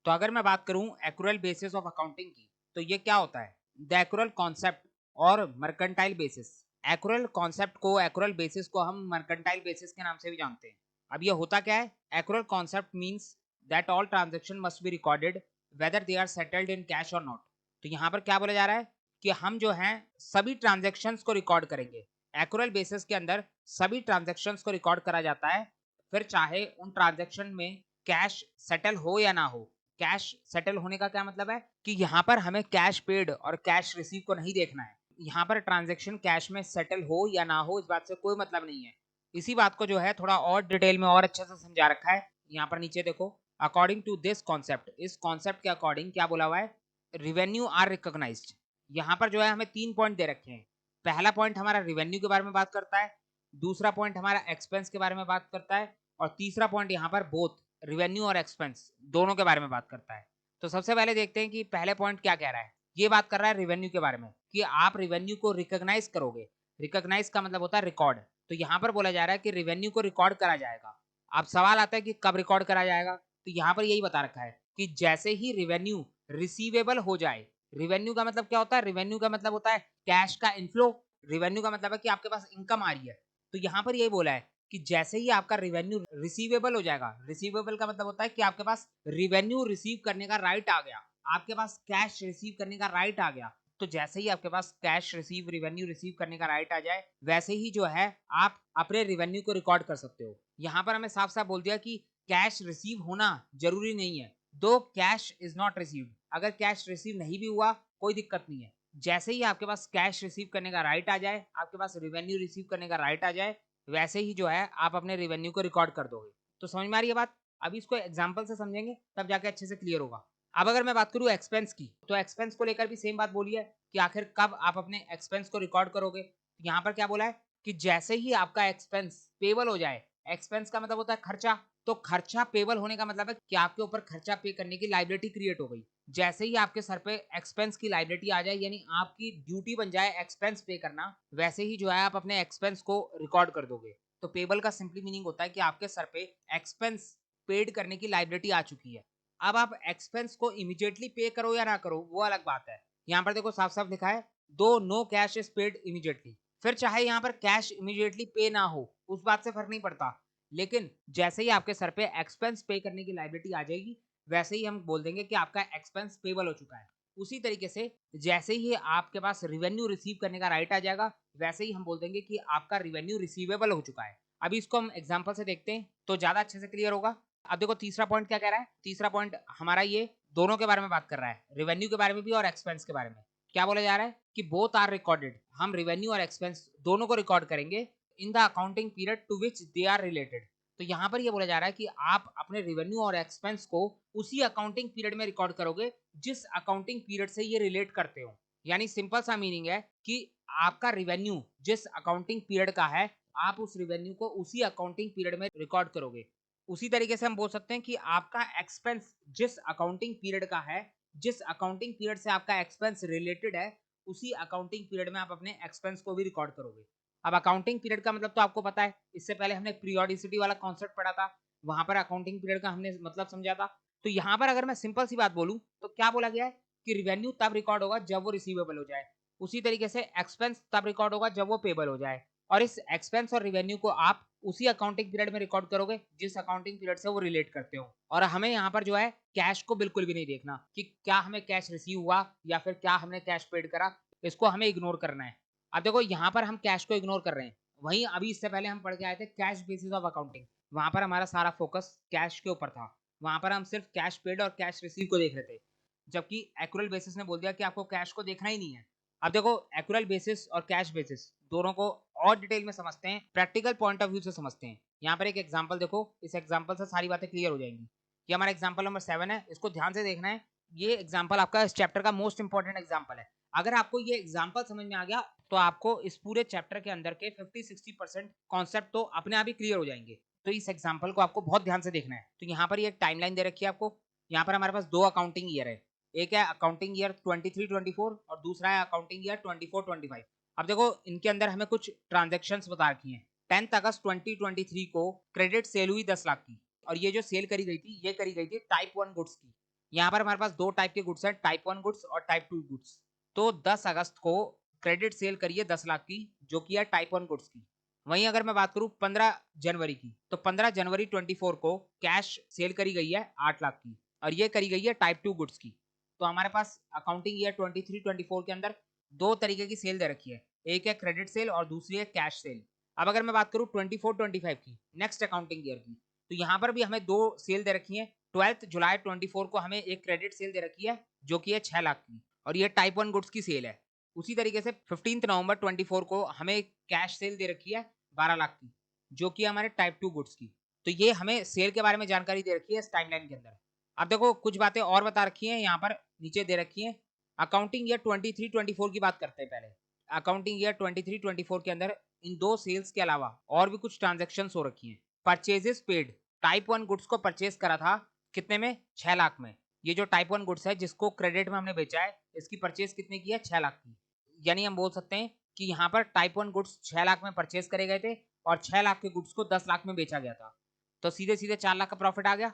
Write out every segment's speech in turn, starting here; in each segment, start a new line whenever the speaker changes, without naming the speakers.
तो अगर मैं बात करूं एक्रूअल बेसिस ऑफ अकाउंटिंग की, तो ये क्या होता है? द एक्रूअल कॉन्सेप्ट और मर्केंटाइल बेसिस। एक्रूअल कॉन्सेप्ट को, एक्रूअल बेसिस को हम मर्केंटाइल बेसिस के नाम से भी जानते हैं। अब ये होता क्या है? Accrual concept means that all transaction must be recorded whether they are settled in cash और नॉट। तो यहाँ पर क्या बोला जा रहा है कि हम जो हैं सभी ट्रांजैक्शंस को रिकॉर्ड करेंगे। एक्रूअल बेसिस के अंदर सभी ट्रांजैक्शंस को रिकॉर्ड करा जाता है, फिर चाहे उन ट्रांजैक्शन में कैश सेटल हो या ना हो। कैश सेटल होने का क्या मतलब है कि यहाँ पर हमें कैश पेड और कैश रिसीव को नहीं देखना है। यहाँ पर ट्रांजैक्शन कैश में सेटल हो या ना हो इस बात से कोई मतलब नहीं है। इसी बात को जो है थोड़ा और डिटेल में और अच्छे से समझा रखा है यहाँ पर नीचे देखो। अकॉर्डिंग टू दिस कॉन्सेप्ट, इस कॉन्सेप्ट के अकॉर्डिंग क्या बोला हुआ है? Revenue are recognised. यहाँ पर जो है हमें 3 पॉइंट दे रखे हैं। पहला पॉइंट हमारा रिवेन्यू के बारे में बात करता है, दूसरा पॉइंट हमारा एक्सपेंस के बारे में बात करता है, और तीसरा पॉइंट यहाँ पर बोथ रिवेन्यू और एक्सपेंस दोनों के बारे में बात करता है। तो सबसे पहले देखते हैं कि पहले पॉइंट क्या कह रहा है। ये बात कर रहा है रिवेन्यू के बारे में कि आप रिवेन्यू को रिकॉग्नाइज करोगे। रिकॉग्नाइज का मतलब होता है रिकॉर्ड। तो यहाँ पर बोला जा रहा है कि रिवेन्यू को रिकॉर्ड करा जाएगा। अब सवाल आता है कि कब रिकॉर्ड करा जाएगा? तो यहाँ पर यही बता रखा है कि जैसे ही रिवेन्यू रिसीवेबल हो जाए। रिवेन्यू का मतलब क्या होता है? रिवेन्यू का मतलब होता है कैश का इनफ्लो। रिवेन्यू का मतलब है कि आपके पास इनकम आ रही है। तो यहाँ पर यही बोला है कि जैसे ही आपका रिवेन्यू रिसीवेबल हो जाएगा। रिसीवेबल का मतलब होता है कि आपके पास रिवेन्यू रिसीव करने का राइट आ गया, आपके पास कैश रिसीव करने का राइट आ गया। तो जैसे ही आपके पास कैश रिसीव, रिवेन्यू रिसीव करने का राइट आ जाए, वैसे ही जो है आप अपने रिवेन्यू को रिकॉर्ड कर सकते हो। यहाँ पर हमें साफ साफ बोल दिया कि कैश रिसीव होना जरूरी नहीं है, दो कैश इज नॉट रिसीव्ड। अगर कैश रिसीव नहीं भी हुआ कोई दिक्कत नहीं है। जैसे ही आपके पास कैश रिसीव करने का राइट आ जाए, आपके पास रिवेन्यू रिसीव करने का राइट आ जाए, वैसे ही जो है आप अपने रेवेन्यू को रिकॉर्ड कर दोगे। तो समझ में आ रही है बात? अभी इसको एग्जांपल से समझेंगे तब जाके अच्छे से क्लियर होगा। अब अगर मैं बात करूं एक्सपेंस की, तो एक्सपेंस को लेकर भी सेम बात बोली है कि आखिर कब आप अपने एक्सपेंस को रिकॉर्ड करोगे। तो यहाँ पर क्या बोला है कि जैसे ही आपका एक्सपेंस पेबल हो जाए। एक्सपेंस का मतलब होता है खर्चा। तो खर्चा पेबल होने का मतलब है कि आपके ऊपर खर्चा पे करने की लायबिलिटी क्रिएट हो गई। जैसे ही आपके सर पे एक्सपेंस की लायबिलिटी आ जाए, यानी आपकी ड्यूटी बन जाए एक्सपेंस पे करना, वैसे ही जो है आप अपने एक्सपेंस को रिकॉर्ड कर दोगे। तो पेबल का सिंपली मीनिंग होता है कि आपके सर पे एक्सपेंस पेड करने की लायबिलिटी आ चुकी है। अब आप एक्सपेंस को इमीडिएटली पे करो या ना करो वो अलग बात है। यहाँ पर देखो साफ साफ लिखा है, though no cash is paid immediately. फिर चाहे यहाँ पर कैश इमीडिएटली पे ना हो उस बात से फर्क नहीं पड़ता, लेकिन जैसे ही आपके सर पे एक्सपेंस पे करने की लायबिलिटी आ जाएगी, वैसे ही हम बोल देंगे कि आपका एक्सपेंस पेबल हो चुका है। उसी तरीके से जैसे ही आपके पास रिवेन्यू रिसीव करने का राइट आ जाएगा, वैसे ही हम बोल देंगे कि आपका रिवेन्यू रिसीवेबल हो चुका है। अभी इसको हम एग्जांपल से देखते हैं तो ज्यादा अच्छे से क्लियर होगा। अब देखो तीसरा पॉइंट क्या कह रहा है। तीसरा पॉइंट हमारा ये दोनों के बारे में बात कर रहा है, रिवेन्यू के बारे में भी और एक्सपेंस के बारे में। क्या बोला जा रहा है कि बोथ आर रिकॉर्डेड। हम रिवेन्यू और एक्सपेंस दोनों को रिकॉर्ड करेंगे in the accounting period to which they are related. तो यहाँ पर ये बोला जा रहा है कि आप अपने रिवेन्यू और एक्सपेंस को उसी अकाउंटिंग पीरियड में रिकॉर्ड करोगे जिस अकाउंटिंग पीरियड से ये रिलेट करते हो। यानी सिंपल सा मीनिंग है कि आपका रिवेन्यू जिस अकाउंटिंग पीरियड का है, आप उस रिवेन्यू को उसी अकाउंटिंग पीरियड में रिकॉर्ड करोगे। उसी तरीके से हम बोल सकते हैं कि आपका एक्सपेंस जिस अकाउंटिंग पीरियड का है, जिस अकाउंटिंग पीरियड से आपका एक्सपेंस रिलेटेड है, उसी अकाउंटिंग पीरियड में आप अपने एक्सपेंस को भी रिकॉर्ड करोगे। अब अकाउंटिंग पीरियड का मतलब तो आपको पता है, इससे पहले हमने पीरियोडिसिटी वाला कॉन्सेप्ट पढ़ा था, वहां पर अकाउंटिंग पीरियड का हमने मतलब समझा था। तो यहाँ पर अगर मैं सिंपल सी बात बोलूं तो क्या बोला गया है कि रिवेन्यू तब रिकॉर्ड होगा जब वो रिसीवेबल हो जाए। उसी तरीके से एक्सपेंस तब रिकॉर्ड होगा जब वो पेबल हो जाए। और इस एक्सपेंस और रिवेन्यू को आप उसी अकाउंटिंग पीरियड में रिकॉर्ड करोगे जिस अकाउंटिंग पीरियड से वो रिलेट करते हो। और हमें यहाँ पर जो है कैश को बिल्कुल भी नहीं देखना कि क्या हमें कैश रिसीव हुआ या फिर क्या हमने कैश पेड करा, इसको हमें इग्नोर करना है। अब देखो यहाँ पर हम कैश को इग्नोर कर रहे हैं, वहीं अभी इससे पहले हम पढ़ के आए थे कैश बेसिस ऑफ अकाउंटिंग। वहां पर हमारा सारा फोकस कैश के ऊपर था, वहां पर हम सिर्फ कैश पेड और कैश रिसीव को देख रहे थे। जबकि एक्यूरल बेसिस ने बोल दिया कि आपको कैश को देखना ही नहीं है। अब देखो एक्यूरल बेसिस और कैश बेसिस दोनों को और डिटेल में समझते हैं, प्रैक्टिकल पॉइंट ऑफ व्यू से समझते हैं। यहाँ पर एक एग्जांपल देखो, इस एग्जांपल से सारी बातें क्लियर हो जाएंगी। ये हमारा एग्जांपल नंबर 7 है, इसको ध्यान से देखना है। ये एग्जांपल आपका इस चैप्टर का मोस्ट इंपॉर्टेंट एग्जांपल है। अगर आपको ये एग्जांपल समझ में आ गया तो आपको इस पूरे चैप्टर के अंदर के 50-60% कॉन्सेप्ट तो अपने आप ही क्लियर हो जाएंगे। तो इस एग्जांपल को आपको बहुत ध्यान से देखना है। तो यहाँ पर ये एक टाइमलाइन दे रखी है आपको। यहाँ पर हमारे पास दो अकाउंटिंग ईयर है, एक है अकाउंटिंग ईयर 23-24 और दूसरा है अकाउंटिंग ईयर 24-25। अब देखो इनके अंदर हमें कुछ ट्रांजेक्शन्स बता रखी हैं। 10 अगस्त 2023 को क्रेडिट सेल हुई 10 लाख की, और ये जो सेल करी गई थी ये करी गई थी टाइप 1 गुड्स की। यहाँ पर हमारे पास दो टाइप के गुड्स हैं, टाइप 1 गुड्स और टाइप 2 गुड्स। तो 10 अगस्त को क्रेडिट सेल करिए 10 लाख की, जो कि है टाइप 1 गुड्स की। वहीं अगर मैं बात करूं 15 जनवरी की, तो 15 जनवरी 24 को कैश सेल करी गई है 8 लाख की, और ये करी गई है टाइप 2 गुड्स की। तो हमारे पास अकाउंटिंग ईयर 23-24 के अंदर दो तरीके की सेल दे रखी है, एक है क्रेडिट सेल और दूसरी है कैश सेल। अब अगर मैं बात करूं 24-25 की, नेक्स्ट अकाउंटिंग ईयर की, तो यहाँ पर भी हमें दो सेल दे रखी है। 12 जुलाई 24 को हमें एक क्रेडिट सेल दे रखी है, जो कि है 6 लाख की, और ये टाइप 1 गुड्स की सेल है। उसी तरीके से 15 नवंबर 24 को हमें कैश सेल दे रखी है 12 लाख की, जो कि हमारे टाइप 2 गुड्स की। तो ये हमें सेल के बारे में जानकारी दे रखी है इस टाइमलाइन के अंदर। अब देखो कुछ बातें और बता रखी हैं यहाँ पर नीचे दे रखी हैं। अकाउंटिंग ईयर 23-24 की बात करते हैं पहले। अकाउंटिंग ईयर 23-24 के अंदर इन दो सेल्स के अलावा और भी कुछ ट्रांजेक्शन हो रखी हैं। परचेजेस पेड, टाइप 1 गुड्स को परचेज करा था कितने में, 6 लाख में। ये जो टाइप 1 गुड्स है जिसको क्रेडिट में हमने बेचा है, इसकी परचेज कितने की है, 6 लाख की। यानी हम बोल सकते हैं कि यहाँ पर टाइप 1 गुड्स 6 लाख में परचेज करे गए थे और 6 लाख के गुड्स को 10 लाख में बेचा गया था, तो सीधे सीधे 4 लाख का प्रॉफिट आ गया।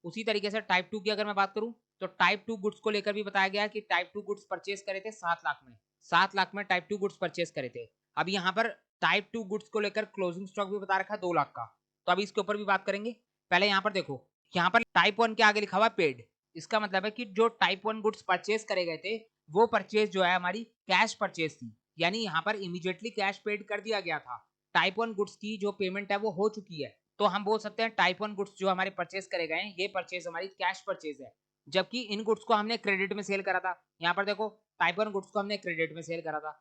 उसी तरीके से टाइप 2 की अगर मैं बात करूं, तो टाइप 2 गुड्स को लेकर भी बताया गया कि टाइप 2 गुड्स परचेज करे थे 7 लाख में, 7 लाख में टाइप 2 गुड्स परचेज करे थे। अब यहाँ पर टाइप 2 गुड्स को लेकर क्लोजिंग स्टॉक भी बता रखा है 2 लाख का, तो अभी इसके ऊपर भी बात करेंगे। पहले यहाँ पर देखो, यहाँ पर टाइप 1 के आगे लिखा हुआ पेड, इसका मतलब है कि जो टाइप 1 गुड्स परचेज करे गए थे वो परचेज जो है हमारी कैश परचेज थी, यानी यहाँ पर इमीडिएटली कैश पेड कर दिया गया था। टाइप 1 गुड्स की जो पेमेंट है वो हो चुकी है, तो हम बोल सकते हैं टाइप 1 गुड्स जो हमारे परचेज करे गए हैं, ये परचेज हमारी कैश परचेज है। जबकि इन गुड्स को हमने क्रेडिट में सेल करा था, यहाँ पर देखो टाइप 1 गुड्स को हमने क्रेडिट में सेल करा था।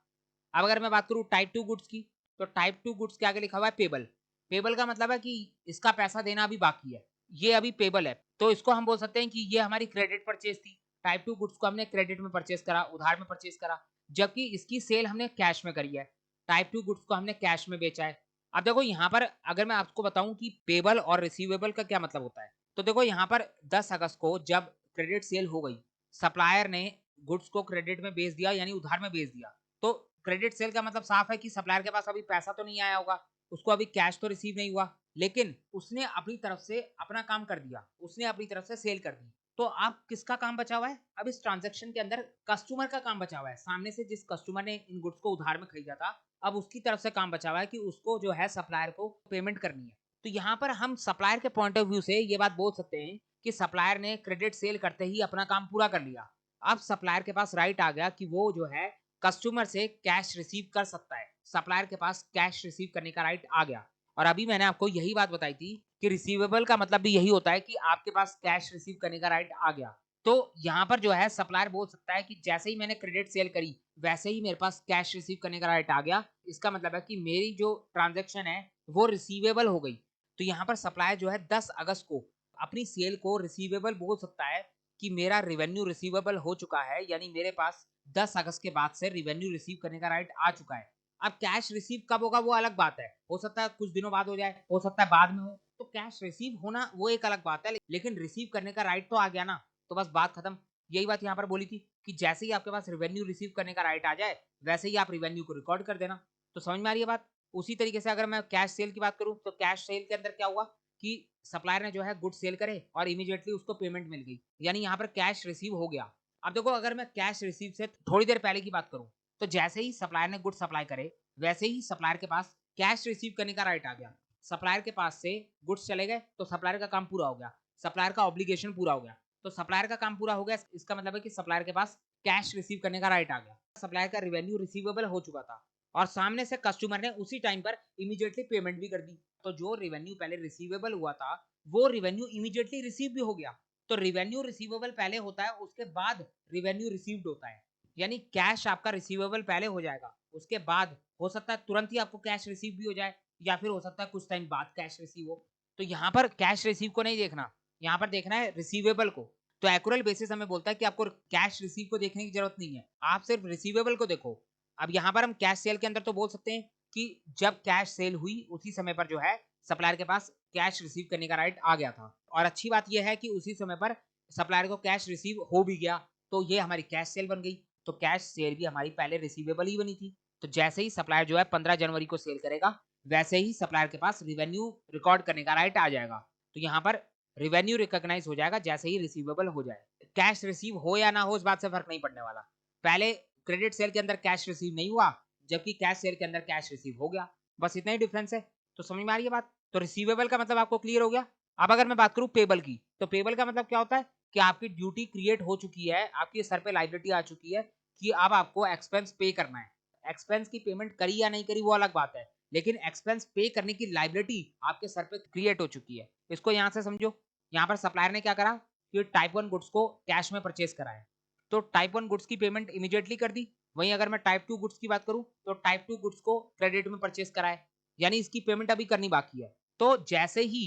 अब अगर मैं बात करूँ टाइप 2 गुड्स की, तो टाइप 2 गुड्स के आगे लिखा हुआ है पेबल। पेबल का मतलब है कि इसका पैसा देना अभी बाकी है, ये अभी पेबल है, तो इसको हम बोल सकते हैं कि ये हमारी क्रेडिट परचेज थी। टाइप 2 गुड्स को हमने क्रेडिट में परचेज करा, उधार में परचेज करा, जबकि इसकी सेल हमने कैश में करी है। टाइप 2 गुड्स को हमने कैश में बेचा है। अब देखो यहाँ पर अगर मैं आपको बताऊं कि पेबल और रिसीवेबल का क्या मतलब होता है, तो देखो यहाँ पर 10 अगस्त को जब क्रेडिट सेल हो गई, सप्लायर ने गुड्स को क्रेडिट में बेच दिया, यानी उधार में बेच दिया, तो क्रेडिट सेल का मतलब साफ है कि सप्लायर के पास अभी पैसा तो नहीं आया होगा, उसको अभी कैश तो रिसीव नहीं हुआ, लेकिन उसने अपनी तरफ से अपना काम कर दिया, उसने अपनी तरफ से सेल कर दी। तो अब किसका काम बचा हुआ है, अब इस ट्रांजैक्शन के अंदर कस्टमर का काम बचा हुआ है। सामने से जिस कस्टमर ने इन गुड्स को उधार में खरीदा था, अब उसकी तरफ से काम बचा हुआ है कि उसको जो है सप्लायर को पेमेंट करनी है। तो यहाँ पर हम सप्लायर के पॉइंट ऑफ व्यू से ये बात बोल सकते हैं कि सप्लायर ने क्रेडिट सेल करते ही अपना काम पूरा कर लिया। अब सप्लायर के पास राइट आ गया कि वो जो है कस्टमर से कैश रिसीव कर सकता है, सप्लायर के पास कैश रिसीव करने का राइट आ गया। और अभी मैंने आपको यही बात बताई थी कि रिसीवेबल का मतलब भी यही होता है कि आपके पास कैश रिसीव करने का राइट आ गया। तो यहाँ पर जो है सप्लायर बोल सकता है कि जैसे ही मैंने क्रेडिट सेल करी, वैसे ही मेरे पास कैश रिसीव करने का राइट आ गया, इसका मतलब है कि मेरी जो ट्रांजेक्शन है वो रिसीवेबल हो गई। तो यहाँ पर सप्लायर जो है 10 अगस्त को अपनी सेल को रिसीवेबल बोल सकता है कि मेरा रिवेन्यू रिसीवेबल हो चुका है, यानी मेरे पास 10 अगस्त के बाद से रिवेन्यू रिसीव करने का राइट आ चुका है। अब कैश रिसीव कब होगा वो अलग बात है, हो सकता है कुछ दिनों बाद हो जाए, हो सकता है बाद में हो, तो कैश रिसीव होना वो एक अलग बात है, लेकिन रिसीव करने का राइट तो आ गया ना, तो बस बात खत्म। यही बात यहाँ पर बोली थी कि जैसे ही आपके पास रिवेन्यू रिसीव करने का राइट आ जाए, वैसे ही आप रिवेन्यू को रिकॉर्ड कर देना। तो समझ में आ रही है बात। उसी तरीके से अगर मैं कैश सेल की बात करूं, तो कैश सेल के अंदर क्या हुआ कि सप्लायर ने जो है गुड सेल करे और इमीडिएटली उसको पेमेंट मिल गई, यानी यहाँ पर कैश रिसीव हो गया। अब देखो अगर मैं कैश रिसीव से थोड़ी देर पहले की बात करूं, तो जैसे ही सप्लायर ने गुड सप्लाई करे, वैसे ही सप्लायर के पास कैश रिसीव करने का राइट आ गया। सप्लायर के पास से गुड्स चले गए, तो सप्लायर का काम पूरा हो गया, सप्लायर का ऑब्लिगेशन पूरा हो गया। तो सप्लायर का काम पूरा हो गया, इसका मतलब है कि सप्लायर के पास कैश रिसीव करने का राइट आ गया, सप्लायर का रिवेन्यू रिसीवेबल हो चुका था, और सामने से कस्टमर ने उसी टाइम पर इमीडिएटली पेमेंट भी कर दी। तो जो रिवेन्यू पहले रिसीवेबल हुआ था, वो रिवेन्यू इमीडिएटली रिसीव भी हो गया। तो रिवेन्यू रिसीवेबल पहले होता है, उसके बाद रिवेन्यू रिसीव्ड होता है, यानी कैश आपका रिसीवेबल पहले हो जाएगा, उसके बाद हो सकता है तुरंत ही आपको कैश रिसीव भी हो जाए, या फिर हो सकता है कुछ टाइम बाद कैश रिसीव हो। तो यहाँ पर कैश रिसीव को नहीं देखना, यहाँ पर देखना है रिसीवेबल को। तो एक्यूरल बेसिस हमें बोलता है कि आपको कैश रिसीव को देखने की जरूरत नहीं है, आप सिर्फ रिसीवेबल को देखो। अब यहाँ पर हम कैश सेल के अंदर तो बोल सकते हैं कि जब कैश सेल हुई उसी समय पर जो है सप्लायर के पास कैश रिसीव करने का राइट आ गया था, और अच्छी बात यह है कि उसी समय पर सप्लायर को कैश रिसीव हो भी गया, तो ये हमारी कैश सेल बन गई। तो कैश सेल भी हमारी पहले रिसीवेबल ही बनी थी। तो जैसे ही सप्लायर जो है 15 जनवरी को सेल करेगा, वैसे ही सप्लायर के पास रिवेन्यू रिकॉर्ड करने का राइट आ जाएगा। तो यहाँ पर रिवेन्यू रिकॉग्नाइज हो जाएगा जैसे ही रिसीवेबल हो जाए। कैश रिसीव हो या ना हो इस बात से फर्क नहीं पड़ने वाला। पहले क्रेडिट सेल के अंदर कैश रिसीव नहीं हुआ, जबकि कैश सेल के अंदर कैश रिसीव हो गया, बस इतना ही डिफरेंस है। तो समझ में आ रही है बात? तो रिसीवेबल का मतलब आपको क्लियर हो गया। अब अगर मैं बात करूं पेबल की, तो पेबल का मतलब क्या होता है कि आपकी ड्यूटी क्रिएट हो चुकी है, आपके सर पे लायबिलिटी आ चुकी है कि अब आपको एक्सपेंस पे करना है। एक्सपेंस की पेमेंट करी या नहीं करी वो अलग बात है, लेकिन एक्सपेंस पे करने की लायबिलिटी आपके सर पे क्रिएट हो चुकी है। इसको यहां से समझो। यहां पर सप्लायर ने क्या करा कि टाइप 1 गुड्स को कैश में परचेज कराया, तो टाइप 1 गुड्स की पेमेंट इमीडिएटली कर दी। वहीं अगर मैं टाइप 2 गुड्स की बात करूं तो टाइप 2 गुड्स को क्रेडिट में परचेज कराया, यानी इसकी पेमेंट अभी करनी बाकी है। तो जैसे ही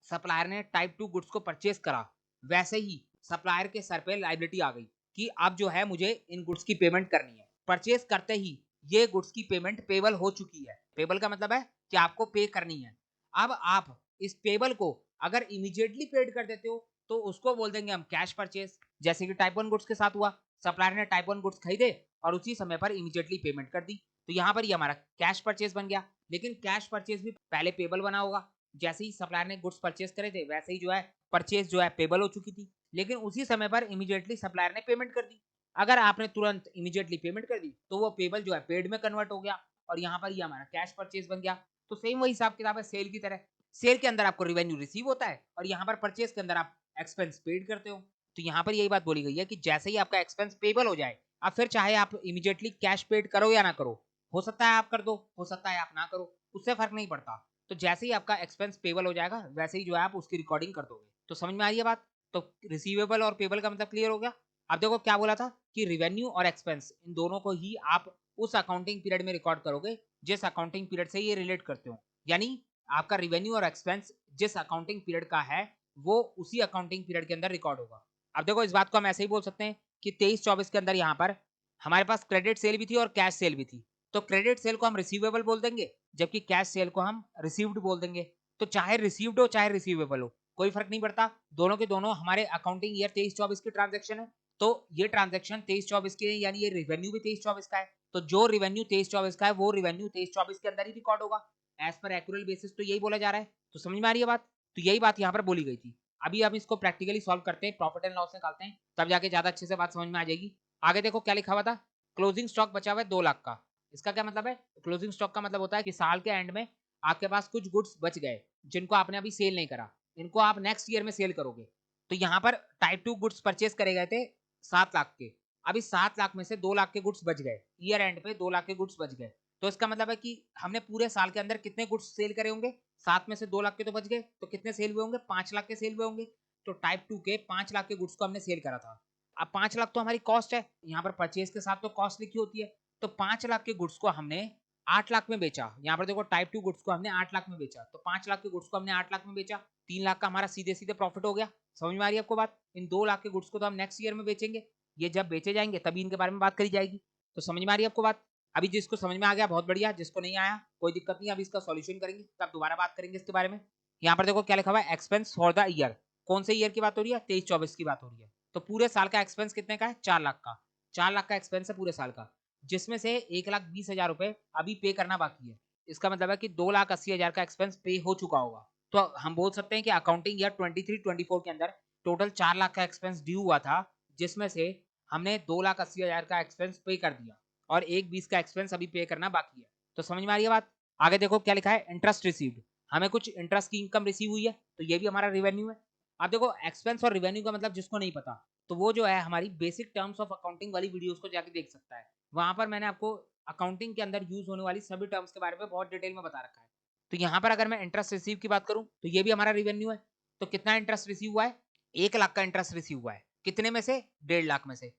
सप्लायर ने टाइप 2 गुड्स को परचेज करा, वैसे ही सप्लायर के सर पे लायबिलिटी आ गई कि अब जो है मुझे इन गुड्स की पेमेंट करनी है। परचेज करते ही ये गुड्स की पेमेंट पेबल हो चुकी है। पेबल का मतलब है कि आपको पे करनी है। अब आप इस पेबल को अगर इमीडिएटली पेड कर देते हो तो उसको बोल देंगे हम कैश परचेज, जैसे कि टाइप 1 गुड्स के साथ हुआ। सप्लायर ने टाइप 1 गुड्स खरीदे और उसी समय पर इमीडिएटली पेमेंट कर दी, तो यहाँ पर ये हमारा कैश परचेज बन गया। लेकिन कैश परचेज भी पहले पेबल बना होगा। जैसे ही सप्लायर ने गुड्स परचेज करे थे वैसे ही जो है परचेज जो है पेबल हो चुकी थी, लेकिन उसी समय पर इमीडिएटली सप्लायर ने पेमेंट कर दी। अगर आपने तुरंत इमीडिएटली पेमेंट कर दी तो वो पेबल जो है पेड में कन्वर्ट हो गया और यहाँ पर ये हमारा कैश परचेज बन गया। तो सेम वही हिसाब किताब है सेल की तरह। सेल के अंदर आपको रिवेन्यू रिसीव होता है और यहाँ पर परचेज के अंदर आप एक्सपेंस पेड करते हो। तो यहाँ पर यही बात बोली गई है कि जैसे ही आपका एक्सपेंस पेबल हो जाए, अब फिर चाहे आप इमीडिएटली कैश पेड करो या ना करो, हो सकता है आप कर दो, हो सकता है आप ना करो, उससे फर्क नहीं पड़ता। तो जैसे ही आपका एक्सपेंस पेबल हो जाएगा वैसे ही जो है आप उसकी रिकॉर्डिंग कर दोगे। तो समझ में आ रही है बात? तो रिसीवेबल और पेबल का मतलब क्लियर हो गया। अब देखो क्या बोला था कि रिवेन्यू और एक्सपेंस इन दोनों को ही आप उस अकाउंटिंग पीरियड में रिकॉर्ड करोगे जिस अकाउंटिंग पीरियड से ये रिलेट करते हो। यानी आपका रिवेन्यू और एक्सपेंस जिस अकाउंटिंग पीरियड का है वो उसी अकाउंटिंग पीरियड के अंदर रिकॉर्ड होगा। अब देखो इस बात को हम ऐसे ही बोल सकते हैं कि 23-24 के अंदर यहाँ पर हमारे पास क्रेडिट सेल भी थी और कैश सेल भी थी। तो क्रेडिट सेल को हम रिसीवेबल बोल देंगे, जबकि कैश सेल को हम रिसीव्ड बोल देंगे। तो चाहे रिसीव्ड हो चाहे रिसीवेबल हो कोई फर्क नहीं पड़ता, दोनों के दोनों हमारे अकाउंटिंग ईयर 23-24 की ट्रांजेक्शन है। तो ये ट्रांजेक्शन 23-24 की है, यानी ये रिवेन्यू भी 23-24 का है। तो जो रिवेन्यू 23-24 का है वो रिवेन्यू 23-24 के अंदर ही रिकॉर्ड होगा एज पर एक्यूरल बेसिस। तो यही बोला जा रहा है। तो समझ में आ रही है बात? तो यही बात यहाँ पर बोली गई थी। अभी हम इसको प्रैक्टिकली सॉल्व करते हैं, प्रॉफिट एंड लॉस निकालते हैं, तब जाके ज्यादा अच्छे से बात समझ में आ जाएगी। आगे देखो क्या लिखा हुआ था, क्लोजिंग स्टॉक बचा हुआ है 2 लाख का। इसका क्या मतलब है? क्लोजिंग स्टॉक का मतलब होता है कि साल के एंड में आपके पास कुछ गुड्स बच गए जिनको आपने अभी सेल नहीं करा, इनको आप नेक्स्ट ईयर में सेल करोगे। तो यहाँ पर टाइप 2 गुड्स परचेज करे गए थे 7 लाख के। अभी 7 लाख में से 2 लाख के गुड्स बच गए, ईयर एंड पे 2 लाख के गुड्स बच गए। तो इसका मतलब है कि हमने पूरे साल के अंदर कितने गुड्स सेल करे होंगे? 7 में से 2 लाख के तो बच गए, तो कितने सेल हुए होंगे? 5 लाख के सेल हुए होंगे। तो टाइप 2 के 5 लाख के गुड्स को हमने सेल करा था। अब 5 लाख तो हमारी कॉस्ट है, यहाँ पर परचेज के साथ तो कॉस्ट लिखी होती है। तो 5 लाख के गुड्स को हमने 8 लाख में बेचा। यहाँ पर देखो टाइप 2 गुड्स को हमने 8 लाख में बेचा, तो 5 लाख के गुड्स को हमने 8 लाख में बेचा, 3 लाख का हमारा सीधे सीधे प्रॉफिट हो गया। समझ में आ रही है आपको बात? इन 2 लाख के गुड्स को तो हम नेक्स्ट ईयर में बेचेंगे, ये जब बेचे जाएंगे तभी इनके बारे में बात करी जाएगी। तो समझ में आ रही है आपको बात? अभी जिसको समझ में आ गया बहुत बढ़िया, जिसको नहीं आया कोई दिक्कत नहीं, अभी इसका सॉल्यूशन करेंगे तब दोबारा बात करेंगे इसके बारे में। यहाँ पर देखो क्या लिखा हुआ है, एक्सपेंस फॉर द ईयर। कौन से ईयर की बात हो रही है? 23-24 की बात हो रही है। तो पूरे साल का एक्सपेंस कितने का है? 4 लाख का। 4 लाख का एक्सपेंस है पूरे साल का, जिसमें से 1,20,000 रुपए अभी पे करना बाकी है। इसका मतलब है कि 2,80,000 का एक्सपेंस पे हो चुका होगा। तो हम बोल सकते हैं कि अकाउंटिंग ईयर 23-24 के अंदर टोटल 4 लाख का एक्सपेंस ड्यू हुआ था, जिसमें से हमने 2,80,000 का एक्सपेंस पे कर दिया और 1,20 का एक्सपेंस अभी पे करना बाकी है। तो समझ में आ रही है बात? आगे देखो क्या लिखा है, इंटरेस्ट रिसीव्ड। हमें कुछ इंटरेस्ट की इनकम रिसीव हुई है, तो ये भी हमारा रिवेन्यू है। अब देखो एक्सपेंस और रिवेन्यू का मतलब जिसको नहीं पता, तो वो जो है हमारी बेसिक टर्म्स ऑफ अकाउंटिंग वाली वीडियोस को जाके देख सकता है। वहां पर मैंने आपको अकाउंटिंग के अंदर यूज होने वाली सभी टर्म्स के बारे में बहुत डिटेल में बता रखा है। तो यहाँ पर अगर मैं इंटरेस्ट रिसीव की बात करूं तो ये भी हमारा रिवेन्यू है। तो कितना इंटरेस्ट रिसीव हुआ है? 1 लाख का इंटरेस्ट रिसीव हुआ है। कितने में से? 1.5 लाख में से।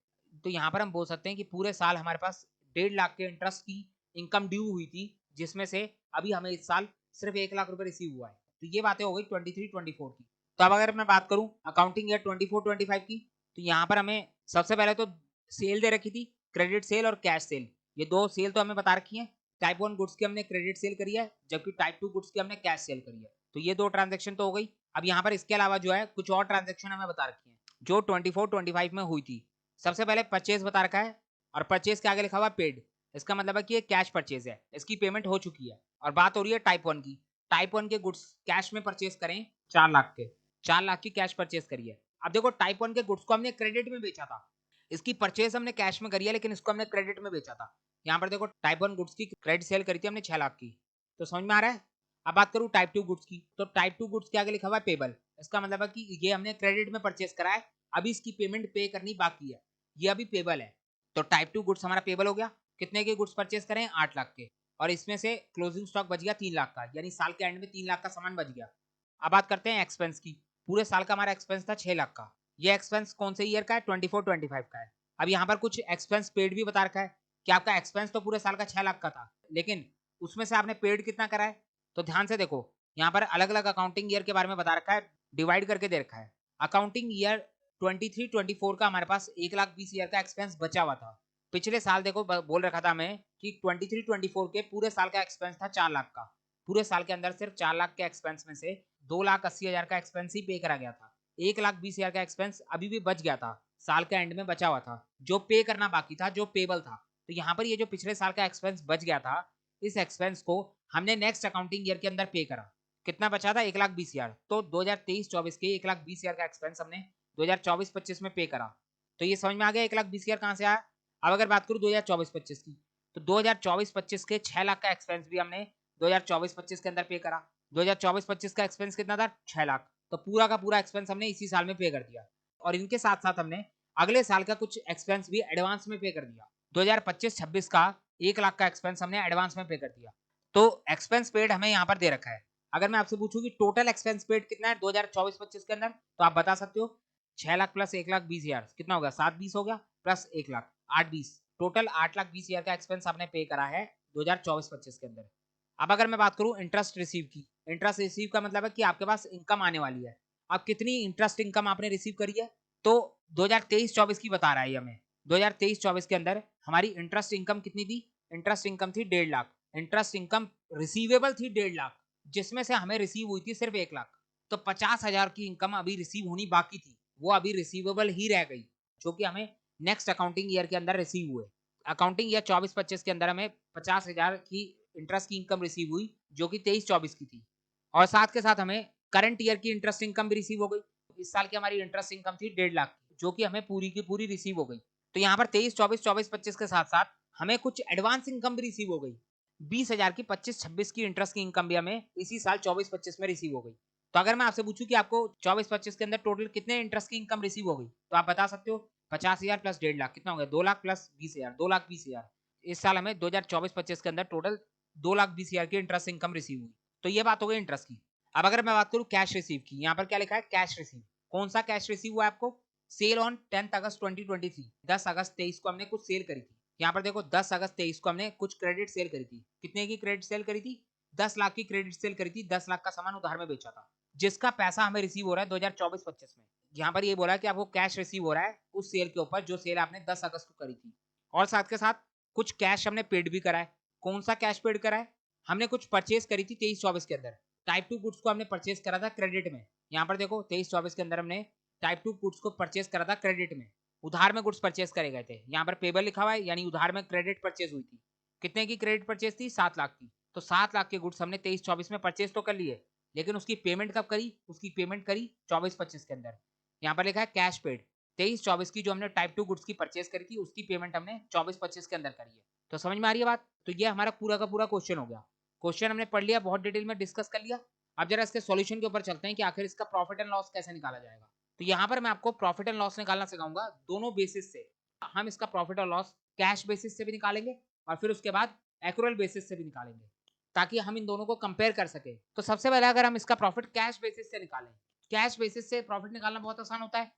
तो यहाँ पर हम बोल सकते हैं कि पूरे साल हमारे पास 1.5 लाख के इंटरेस्ट की इनकम ड्यू हुई थी, जिसमें से अभी हमें इस साल सिर्फ 1 लाख रुपए रिसीव हुआ है। तो ये बातें हो गई 23-24 की। तो अब अगर मैं बात करूं अकाउंटिंग ईयर 24-25 की, तो यहाँ पर हमें सबसे पहले तो सेल दे रखी थी, क्रेडिट सेल और कैश सेल। ये दो सेल तो हमें बता रखी है। टाइप 1 गुड्स की हमने क्रेडिट सेल करी है, जबकि टाइप 2 गुड्स की हमने कैश सेल करी है। तो ये दो ट्रांजेक्शन तो हो गई। अब यहाँ पर इसके अलावा जो है कुछ और ट्रांजेक्शन हमें बता रखी है जो 24-25 में हुई थी। सबसे पहले परचेज बता रखा है और परचेज के आगे लिखा हुआ पेड। इसका मतलब है कि ये कैश परचेज है, इसकी पेमेंट हो चुकी है। और बात हो रही है टाइप 1 की। टाइप 1 के गुड्स कैश में परचेज करें 4 लाख के, 4 लाख की कैश परचेज करी है। अब देखो टाइप 1 के गुड्स को हमने क्रेडिट में बेचा था, इसकी परचेज हमने कैश में करी है लेकिन इसको हमने क्रेडिट में बेचा था। यहाँ पर देखो टाइप 1 गुड्स की क्रेडिट सेल करी थी हमने 6 लाख की, तो समझ में आ रहा है। अब बात करूँ टाइप 2 गुड्स की, तो टाइप 2 गुड्स के आगे लिखा हुआ है पेबल, इसका मतलब है कि ये हमने क्रेडिट में परचेज करा है, अभी इसकी पेमेंट पे करनी बाकी है, ये अभी पेबल है। तो टाइप 2 गुड्स हमारा पेबल हो गया। कितने के गुड्स परचेज करें? 8 लाख के, और इसमें से क्लोजिंग स्टॉक बच गया 3 लाख का, यानी साल के एंड में 3 लाख का सामान बच गया। अब बात करते हैं एक्सपेंस की। पूरे साल का हमारा एक्सपेंस था 6 लाख का। ये एक्सपेंस कौन से ईयर का है? 24-25 का है। अब यहाँ पर कुछ एक्सपेंस पेड भी बता रखा है कि आपका एक्सपेंस तो पूरे साल का 6 लाख का था, लेकिन उसमें से आपने पेड कितना करा है। तो ध्यान से देखो, यहाँ पर अलग अलग अकाउंटिंग ईयर के बारे में बता रखा है, डिवाइड करके दे रखा है। अकाउंटिंग ईयर 23-24 का हमारे पास 1,20,000 का एक्सपेंस बचा हुआ था। पिछले साल देखो बोल रखा था हमें कि 23-24 के पूरे साल का एक्सपेंस था 4 लाख का। पूरे साल के अंदर सिर्फ 4 लाख के एक्सपेंस में से 2,80,000 का एक्सपेंस ही पे करा गया था। 1,20,000 का एक्सपेंस अभी भी बच गया था, साल के एंड में बचा हुआ था, जो पे करना बाकी था, जो पेबल था। तो यहाँ पर ये जो पिछले साल का एक्सपेंस बच गया था, इस एक्सपेंस को हमने नेक्स्ट अकाउंटिंग ईयर के अंदर पे करा। कितना बचा था? 1,20,000। तो 2023-24 के 1,20,000 का एक्सपेंस हमने 2024-25 में पे करा। तो ये समझ में आ गया 1,20,000 कहाँ से आया। अब अगर बात करूँ 2024-25 की, तो 2024-25 के 6 लाख का एक्सपेंस भी हमने 2024-25 के अंदर पे करा। 2024-25 का एक्सपेंस कितना था? 6 लाख। तो पूरा का पूरा एक्सपेंस हमने इसी साल में पे कर दिया, और इनके साथ साथ हमने अगले साल का कुछ एक्सपेंस भी एडवांस में पे कर दिया। 2025-26 का 1 लाख का एक्सपेंस हमने एडवांस में पे कर दिया। तो एक्सपेंस पेड हमें यहाँ पर दे रखा है। अगर मैं आपसे पूछूं कि टोटल एक्सपेंस पेड कितना है 2024-25 के अंदर, तो आप बता सकते हो 6 लाख प्लस 1,20,000 कितना होगा? 7,20 हो गया, प्लस 1 लाख 8,20, टोटल 8,20,000 का एक्सपेंस आपने पे करा है 2024-25 के अंदर। अब अगर मैं बात करूं इंटरेस्ट रिसीव की, इंटरेस्ट रिसीव का मतलब है कि आपके पास इनकम आने वाली है। अब कितनी इंटरेस्ट इनकम आपने रिसीव करी है? तो 2023-24 की बता रहा है ये हमें। 2023-24 के अंदर हमारी इंटरेस्ट इनकम कितनी थी? इंटरेस्ट इनकम थी 1.5 लाख। इंटरेस्ट इनकम रिसीवेबल थी 1.5 लाख, जिसमें से हमें रिसीव हुई थी सिर्फ 1 लाख। तो 50,000 की इनकम अभी रिसीव होनी बाकी थी, वो अभी रिसीवेबल ही रह गई, जो कि हमें नेक्स्ट अकाउंटिंग ईयर के अंदर रिसीव हुए। अकाउंटिंग ईयर 24-25 के अंदर हमें 50,000 की इंटरेस्ट की इनकम रिसीव हुई, जो कि 23-24 की थी, और साथ के साथ हमें करंट ईयर की इंटरेस्ट इनकम भी रिसीव हो गई। इस साल की हमारी इंटरेस्ट इनकम थी 1.5 लाख, जो कि हमें पूरी की पूरी रिसीव हो गई। तो यहाँ पर 23-24, 24-25 के साथ साथ हमें कुछ एडवांस इनकम भी रिसीव हो गई। 20,000 की 25-26 की इंटरेस्ट की इनकम भी हमें इसी साल 24-25 में रिसीव हो गई। तो अगर मैं आपसे पूछूं कि आपको 24-25 के अंदर टोटल कितने इंटरेस्ट की इनकम रिसीव हो गई, तो आप बता सकते हो 50,000 प्लस 1.5 लाख कितना हो गया? 2 लाख प्लस 20,000, 2,20,000। इस साल हमें 2024-25 के अंदर टोटल 2,20,000 की इंटरेस्ट इनकम रिसीव हुई। तो ये बात हो गई इंटरेस्ट की। अब अगर मैं बात करूं कैश रिसीव की, यहाँ पर क्या लिखा है? Cash receive. कौन सा कैश रिसीव हुआ आपको? सेल ऑन 10 अगस्त 2023, 10 अगस्त 23 को हमने कुछ सेल करी थी। यहाँ पर देखो 10 अगस्त 23 को हमने कुछ क्रेडिट सेल करी थी। कितने की क्रेडिट सेल करी थी? 10 लाख की क्रेडिट सेल करी थी। 10 लाख का सामान उधार में बेचा था, जिसका पैसा हमें रिसीव हो रहा है 2024-25 में। यहाँ पर ये बोला है कि आपको कैश रिसीव हो रहा है उस सेल के ऊपर जो सेल आपने 10 अगस्त को करी थी, और साथ के साथ कुछ कैश हमने पेड भी करा है। कौन सा कैश पेड करा है? हमने कुछ परचेज करी थी 23-24 के अंदर। टाइप 2 गुड्स को हमने परचेज करा था क्रेडिट में। यहाँ पर देखो 23-24 के अंदर हमने टाइप 2 गुड्स को परचेज करा था क्रेडिट में, उधार में गुड्स परचेज करे गए थे। यहाँ पर पेबल लिखा हुआ है, यानी उधार में क्रेडिट परचेज हुई थी। कितने की क्रेडिट परचेज थी? 7 लाख की। तो 7 लाख के गुड्स हमने 23-24 में परचेज तो कर लिए, लेकिन उसकी पेमेंट कब करी? उसकी पेमेंट करी 24-25 के अंदर। यहाँ पर लिखा है कैश पेड। 23-24 की जो हमने टाइप 2 गुड्स की परचेज करी थी, उसकी पेमेंट हमने 24-25 के अंदर करी है। तो समझ में आ रही है बात? तो ये हमारा पूरा का पूरा क्वेश्चन हो गया। क्वेश्चन हमने पढ़ लिया, बहुत डिटेल में डिस्कस कर लिया। अब जरा इसके सॉल्यूशन के ऊपर चलते हैं कि आखिर इसका प्रॉफिट एंड लॉस कैसे निकाला जाएगा। तो यहाँ पर मैं आपको प्रॉफिट एंड लॉस निकालना सिखाऊंगा दोनों बेसिस से। हम इसका प्रॉफिट और लॉस कैश बेसिस से भी निकालेंगे, और फिर उसके बाद एक्रूअल बेसिस से भी निकालेंगे, ताकि हम इन दोनों को कंपेयर कर सके। तो सबसे पहले अगर हम इसका प्रॉफिट कैश बेसिस से निकालें, कैश बेसिस से प्रॉफिट निकालना बहुत आसान होता है।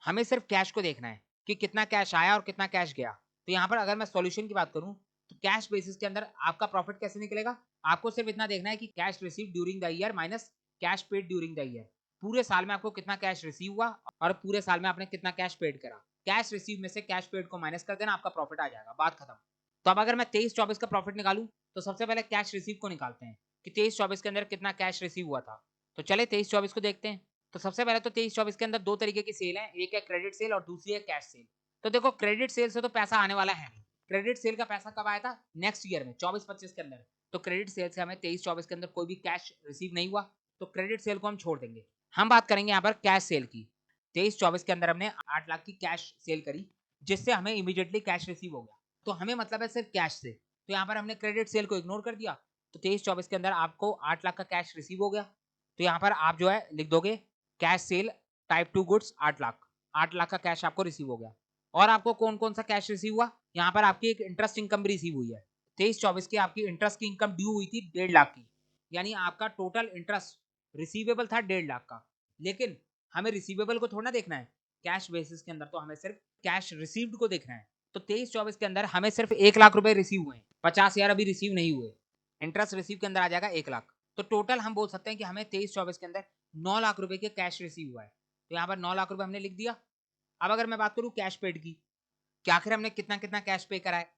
हमें सिर्फ कैश को देखना है कि कितना कैश आया और कितना कैश गया। तो यहाँ पर अगर मैं सॉल्यूशन की बात करूं, तो कैश बेसिस के अंदर आपका प्रॉफिट कैसे निकलेगा? आपको सिर्फ इतना देखना है कि cash receive during the year minus cash paid during the year. पूरे साल में आपको कितना कैश रिसीव हुआ और पूरे साल में आपने कितना कैश पेड करा। कैश रिसीव में से कैश पेड को माइनस कर देना, आपका प्रॉफिट आ जाएगा, बात खत्म। तो अब अगर मैं 23-24 का प्रॉफिट निकालूं, तो सबसे पहले कैश रिसीव को निकालते हैं कि 23-24 के अंदर कितना कैश रिसीव हुआ था। तो चले 23-24 को देखते हैं। तो सबसे पहले तो 23-24 के अंदर दो तरीके की सेल है, एक है क्रेडिट सेल और दूसरी है कैश सेल। तो देखो क्रेडिट सेल से तो पैसा आने वाला है नहीं। क्रेडिट सेल का पैसा कब आया था? नेक्स्ट ईयर में 24-25 के अंदर। तो क्रेडिट सेल से हमें 23-24 के अंदर कोई भी कैश रिसीव नहीं हुआ, तो क्रेडिट सेल को हम छोड़ देंगे। हम बात करेंगे यहाँ पर कैश सेल की। 23-24 के अंदर हमने 8 लाख की कैश सेल करी, जिससे हमें इमीडिएटली कैश रिसीव हो गया। तो हमें मतलब है सिर्फ कैश से, तो यहाँ पर हमने क्रेडिट सेल को इग्नोर कर दिया। तो 23-24 के अंदर आपको 8 लाख का कैश रिसीव हो गया। तो यहाँ पर आप जो है लिख दोगे cash cell type 2 goods 8 lakh. 8 lakh का कैश आपको रिसीव हो गया। और आपको कौन कौन सा कैश रिसीव हुआ, यहाँ पर आपकी एक इंटरेस्ट इनकम भी रिसीव हुई है। 23-24 की आपकी इंटरेस्ट की इनकम ड्यू हुई थी 1.5 लाख की, यानी आपका टोटल इंटरेस्ट रिसीवेबल था 1.5 लाख का। लेकिन हमें रिसीवेबल को थोड़ा देखना है कैश बेसिस के अंदर, तो हमें सिर्फ कैश रिसीव्ड को देखना है। तो 23-24 के अंदर हमें सिर्फ 1 लाख रुपए रिसीव हुए, 50,000 अभी रिसीव नहीं हुए। इंटरेस्ट रिसीव के अंदर आ जाएगा 1 लाख। तो टोटल हम बोल सकते हैं कि हमें 23-24 के अंदर 9 लाख रुपए के कैश रिसीव हुआ है। तो यहाँ पर 9 लाख रुपए हमने लिख दिया। अब अगर मैं बात करूँ कैश पेड की, कि आखिर हमने कितना कितना कैश पे करा है,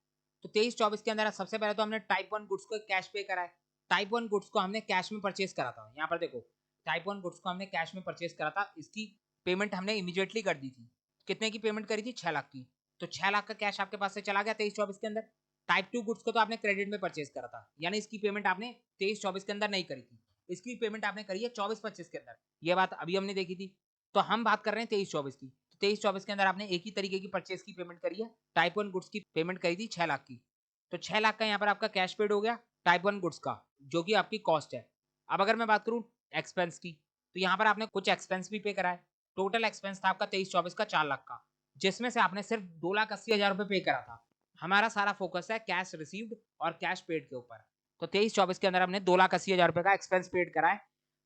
तो 23-24 के अंदर सबसे पहले तो हमने टाइप 1 गुड्स को कैश पे करा है। टाइप 1 गुड्स को हमने कैश में परचेज करा था। यहाँ पर देखो टाइप 1 गुड्स को हमने कैश में परचेज करा था, इसकी पेमेंट हमने इमीडिएटली कर दी थी। कितने की पेमेंट करी थी, 6 लाख की। तो 6 लाख का कैश आपके पास से चला गया 23-24 के अंदर। टाइप 2 गुड्स को तो आपने क्रेडिट में परचेज करा था, यानी इसकी पेमेंट आपने 23-24 के अंदर नहीं करी थी, इसकी पेमेंट आपने करी है 24-25 के अंदर। ये बात अभी हमने देखी थी। तो हम बात कर रहे हैं 23-24 की। 23-24 के अंदर आपने एक ही तरीके की परचेज की पेमेंट करी है, टाइप 1 गुड्स की पेमेंट करी थी 6 लाख की। तो 6 लाख का यहाँ पर आपका कैश पेड हो गया टाइप 1 गुड्स का, जो कि आपकी कॉस्ट है। अब अगर मैं बात करूँ एक्सपेंस की, तो यहाँ पर आपने कुछ एक्सपेंस भी पे करा है। टोटल एक्सपेंस था आपका 23-24 का 4 लाख का, जिसमें से आपने सिर्फ 2,80,000 रुपए पे करा था। हमारा सारा फोकस है कैश रिसीव्ड और कैश पेड के ऊपर। तो 23-24 के अंदर हमने 2,80,000 रुपए का एक्सपेंस पेड करा है,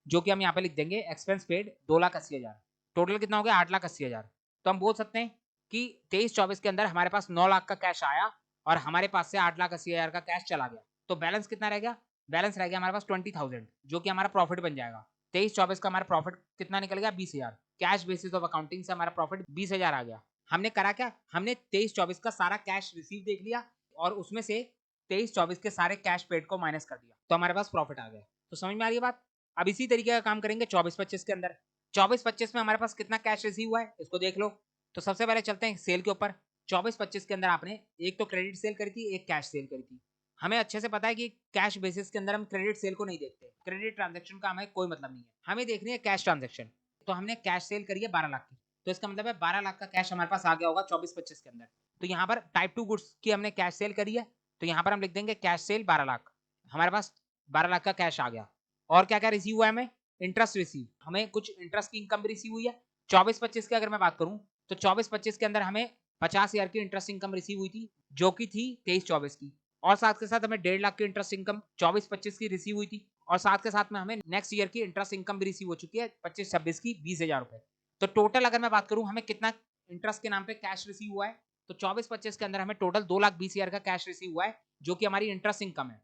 जो कि हम यहाँ पे लिख देंगे एक्सपेंस पेड 2,80,000। टोटल कितना हो गया, 8,80,000। तो हम बोल सकते हैं कि 23-24 के अंदर हमारे पास 9 लाख का कैश आया और हमारे पास से 8,80,000 का कैश चला गया। तो बैलेंस कितना रह गया, बैलेंस रह गया हमारे पास 20,000, जो कि हमारा प्रॉफिट बन जाएगा। 23-24 का हमारा प्रॉफिट कितना निकल गया, 20,000। कैश बेसिस ऑफ अकाउंटिंग से हमारा प्रॉफिट 20,000 आ गया। हमने करा क्या, हमने 23-24 का सारा कैश रिसीव देख लिया और उसमें से 23-24 के सारे कैश पेड को माइनस कर दिया, तो हमारे पास प्रॉफिट आ गया। तो समझ में आ रही है बात। अब इसी तरीके का काम करेंगे 24-25 के अंदर। 24-25 में हमारे पास कितना कैश रिसीव हुआ है, इसको देख लो। तो सबसे पहले चलते हैं सेल के ऊपर। 24-25 के अंदर आपने एक तो क्रेडिट सेल करी थी, एक कैश सेल करी थी। हमें अच्छे से पता है कि कैश बेसिस के अंदर हम क्रेडिट सेल को नहीं देखते, क्रेडिट ट्रांजैक्शन का हमें कोई मतलब नहीं है, हमें देखनी है कैश ट्रांजैक्शन। तो हमने कैश सेल करी है 12 लाख की, तो इसका मतलब है 12 लाख का कैश हमारे पास आ गया होगा 24-25 के अंदर। तो यहाँ पर टाइप 2 गुड्स की हमने कैश सेल करी है, तो यहाँ पर हम लिख देंगे कैश सेल 12 लाख। हमारे पास 12 लाख का कैश आ गया। और क्या क्या रिसीव हुआ है हमें, इंटरेस्ट रिसीव, हमें कुछ इंटरेस्ट की इनकम भी रिसीव हुई है। 24-25 की अगर मैं बात करूं, तो 24-25 के अंदर हमें 50,000 की इंटरेस्ट इनकम रिसीव हुई थी, जो कि थी 23-24 की। और साथ के साथ हमें 1.5 लाख की इंटरेस्ट इनकम 24-25 की रिसीव हुई थी। और साथ के साथ में हमें नेक्स्ट ईयर की इंटरेस्ट इनकम भी रिसीव हो चुकी है 25-26 की 20,000 रुपए। तो टोटल अगर मैं बात करूं हमें कितना इंटरेस्ट के नाम पे कैश रिसीव हुआ है, तो 24-25 के अंदर हमें टोटल 2,20,000 का कैश रिसीव हुआ है, जो कि हमारी इंटरेस्ट इनकम है।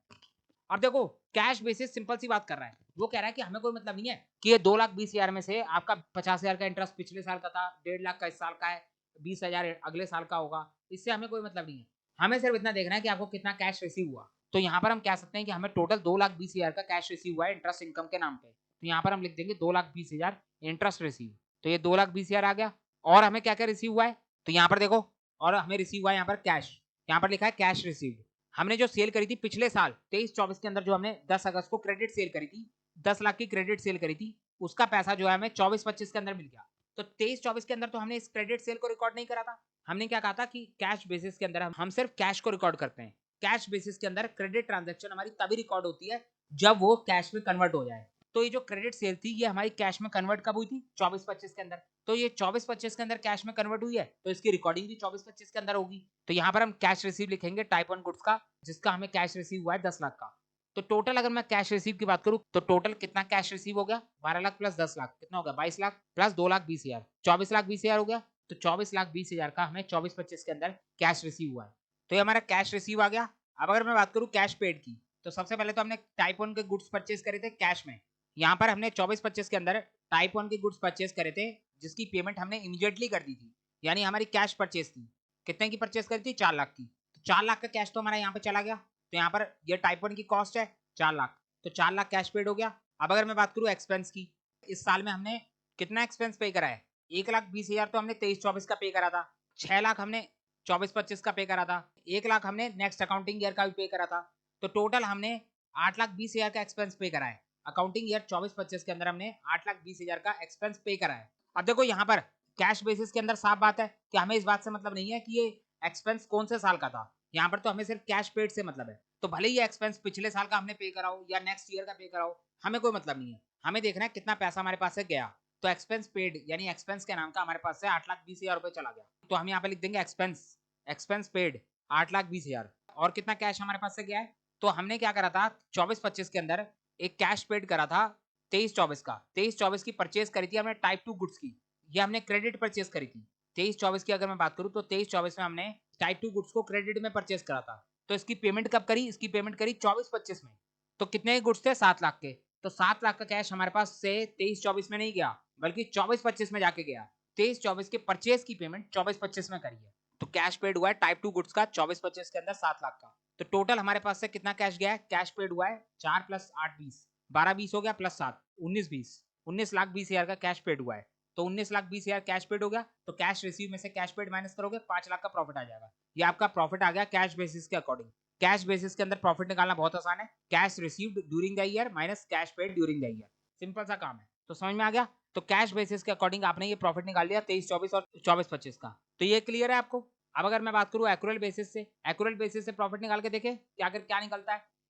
अब देखो कैश बेसिस सिंपल सी बात कर रहा है, वो कह रहा है कि हमें कोई मतलब नहीं है कि ये 2,20,000 में से आपका 50,000 का इंटरेस्ट पिछले साल का था, 1.5 लाख का इस साल का है, 20,000 अगले साल का होगा, इससे हमें कोई मतलब नहीं है। हमें सिर्फ इतना देखना है कि आपको कितना कैश रिसीव हुआ। तो यहाँ पर हम कह सकते हैं कि हमें टोटल 2,20,000 का कैश रिसीव हुआ है इंटरेस्ट इनकम के नाम पे। तो यहाँ पर हम लिख देंगे 2,20,000 इंटरेस्ट रिसीव। तो ये 2,20,000 आ गया। और हमें क्या क्या रिसीव हुआ है, तो यहाँ पर देखो, और हमें रिसीव हुआ है यहाँ पर कैश, यहाँ पर लिखा है कैश रिसीव। हमने जो सेल करी थी पिछले साल 23-24 के अंदर, जो हमने 10 अगस्त को क्रेडिट सेल करी थी, 10 लाख की क्रेडिट सेल करी थी, उसका पैसा जो है हमें 24-25 के अंदर मिल गया। तो 23-24 के अंदर तो हमने इस क्रेडिट सेल को रिकॉर्ड नहीं करा था। हमने क्या कहा था कि कैश बेसिस के अंदर हम सिर्फ कैश को रिकॉर्ड करते हैं। कैश बेसिस के अंदर क्रेडिट ट्रांजैक्शन हमारी तभी रिकॉर्ड होती है जब वो कैश में कन्वर्ट हो जाए। तो ये जो क्रेडिट सेल थी ये हमारी कैश में कन्वर्ट कब हुई थी, 24-25 के अंदर। तो ये 24-25 के अंदर कैश में कन्वर्ट हुई है, तो इसकी रिकॉर्डिंग भी 24-25 के अंदर होगी। तो यहाँ पर हम कैश रिसीव लिखेंगे टाइप 1 गुड्स का, जिसका हमें कैश रिसीव हुआ है 10 लाख का। तो टोटल अगर मैं कैश रिसीव की बात करूं, तो टोटल कितना कैश रिसीव हो गया, 12 लाख प्लस 10 लाख कितना हो गया, 22 लाख प्लस 2,20,000, 24,20,000 हो गया। तो 24,20,000 का हमें 24-25 के अंदर कैश रिसीव हुआ है। तो ये हमारा कैश रिसीव आ गया। अब अगर मैं बात करूं कैश पेड की, तो सबसे पहले तो हमने टाइप 1 के गुड्स परचेज करे थे कैश में। यहाँ पर हमने 24-25 के अंदर टाइप 1 के गुड्स परचेज करे थे, जिसकी पेमेंट हमने इमीडिएटली कर दी थी, यानी हमारी कैश परचेज थी। कितने की परचेज करी थी, 4 लाख की। तो 4 लाख का कैश तो हमारा यहाँ पे चला गया। तो यहाँ पर ये टाइप 1 की कॉस्ट है 4 लाख, तो 4 लाख कैश पेड हो गया। अब अगर मैं बात करूँ एक्सपेंस की, इस साल में हमने कितना एक्सपेंस पे करा है, 1,20,000 तो हमने 23-24 का पे करा था, 6 लाख हमने 24-25 का पे करा था, 1 लाख हमने नेक्स्ट अकाउंटिंग ईयर का भी पे करा था। तो टोटल हमने 8,20,000 का एक्सपेंस पे करा है। अकाउंटिंग ईयर 24-25 के अंदर हमने 8,20,000 का एक्सपेंस पे करा है। अब देखो यहाँ पर कैश बेसिस के अंदर साफ बात है कि हमें इस बात से मतलब नहीं है कि ये एक्सपेंस कौन से साल का था, यहाँ पर तो हमें सिर्फ कैश पेड से मतलब है। तो भले ही ये एक्सपेंस पिछले साल का हमने पे कराओ या नेक्स्ट ईयर का पे कराओ, हमें कोई मतलब नहीं है, हमें देखना है कितना पैसा हमारे पास से गया। तो एक्सपेंस पेड यानी एक्सपेंस के नाम का हमारे पास से 8,20,000 रुपए चला गया, तो हम यहाँ पे लिख देंगे एक्सपेंस, एक्सपेंस पेड 8,20,000। और कितना कैश हमारे पास से गया है, तो हमने क्या करा था 24-25 के अंदर एक कैश पेड करा था 23-24 का, 23-24 की परचेज करी थी हमने टाइप 2 गुड्स की, ये हमने क्रेडिट परचेज करी थी। 23-24 की अगर मैं बात करूं तो 23-24 में हमने टाइप 2 गुड्स को क्रेडिट में परचेज करा था। तो इसकी पेमेंट कब करी, इसकी पेमेंट करी 24-25 में। तो कितने गुड्स थे, 7 लाख के। तो 7 लाख का कैश हमारे पास से 23-24 में नहीं गया, बल्कि 24-25 में जाके गया। 23-24 के परचेज की पेमेंट 24-25 में करी है। तो कैश पेड हुआ है टाइप 2 गुड्स का 24-25 के अंदर 7 लाख का। तो टोटल हमारे पास से कितना कैश गया है, कैश पेड हुआ है 4 + 8 20, 12-20 हो गया, प्लस 7 19-20, 19,20,000 का कैश पेड हुआ है। तो 19,20,000 कैश पेड हो गया, तो कैश रिसीव में से कैश पेड माइनस करोगे 5 लाख का प्रॉफिट आ जाएगा। ये आपका प्रॉफिट आ गया कैश बेसिस के अकॉर्डिंग। कैश बेसिस के अंदर प्रॉफिट निकालना बहुत आसान है, cash received during the year minus cash paid during the year, simple सा काम है। तो समझ में आ गया। तो कैश बेसिस के अकॉर्डिंग आपने ये प्रॉफिट निकाल लिया 23-24 और 24-25 का। तो ये क्लियर है आपको। अब अगर मैं बात करूं एक्रूअल बेसिस से, एक्रूअल बेसिस से प्रॉफिट निकाल के देखें क्या निकलता है।